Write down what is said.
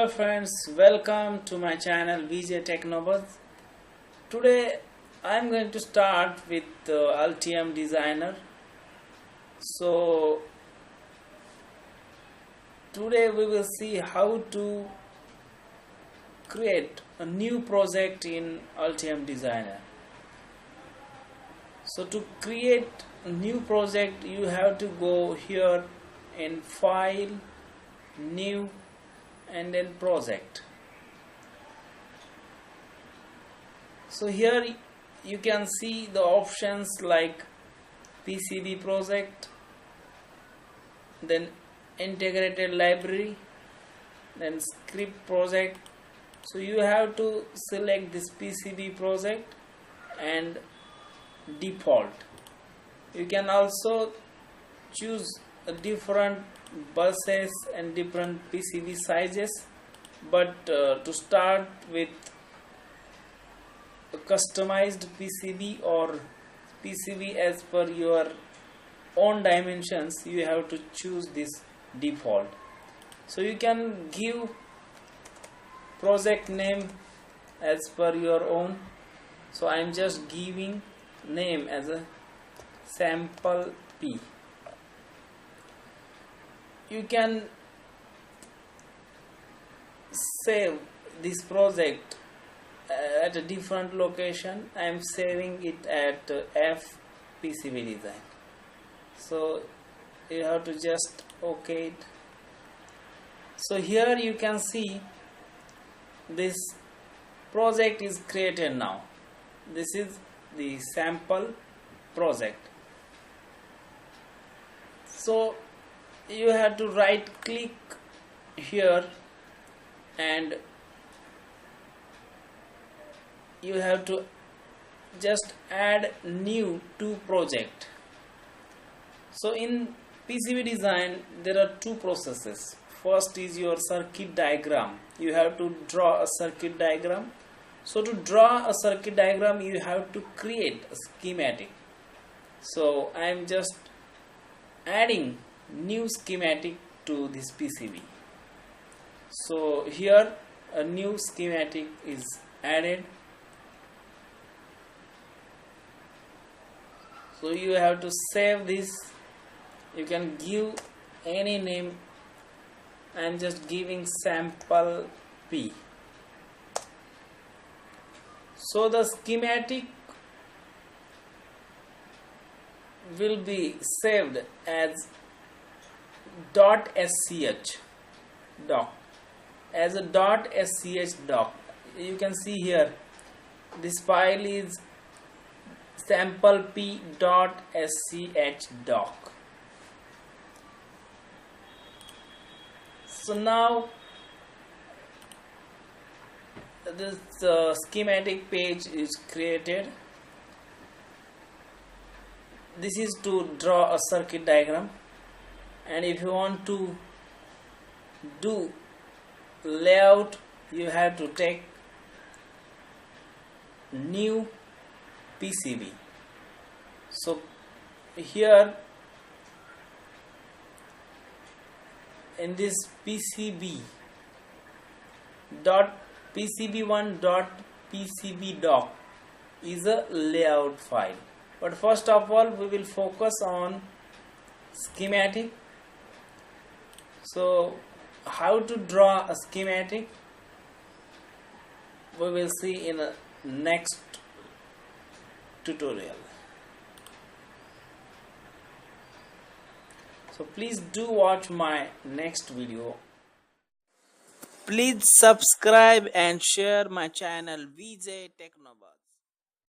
Hello friends, welcome to my channel VJ Technobuzz. Today I am going to start with Altium Designer. So today we will see how to create a new project in Altium Designer. So to create a new project you have to go here in File, New and then Project. So here you can see the options like PCB project, then integrated library, then script project. So you have to select this PCB project and default. You can also choose a different buses and different PCB sizes, but to start with a customized PCB or PCB as per your own dimensions, you have to choose this default. So you can give project name as per your own. So I am just giving name as a sample P. You can save this project at a different location. I am saving it at F PCB design. So you have to just OK it. So here you can see this project is created now. This is the sample project. So you have to right click here and you have to just add new to project. So in PCB design there are two processes. First is your circuit diagram. You have to draw a circuit diagram. So to draw a circuit diagram you have to create a schematic. So I am just adding new schematic to this PCB. So here a new schematic is added. So you have to save this. You can give any name. I am just giving sample P. So the schematic will be saved as .sch doc, as a .sch doc. You can see here this file is sample p .sch doc. So now this schematic page is created. This is to draw a circuit diagram, and if you want to do layout you have to take new PCB. So here in this PCB dot PCB1 dot PCB doc is a layout file, but first of all we will focus on schematic. So how to draw a schematic we will see in a next tutorial. So please do watch my next video. Please subscribe and share my channel VJ Technobuzz.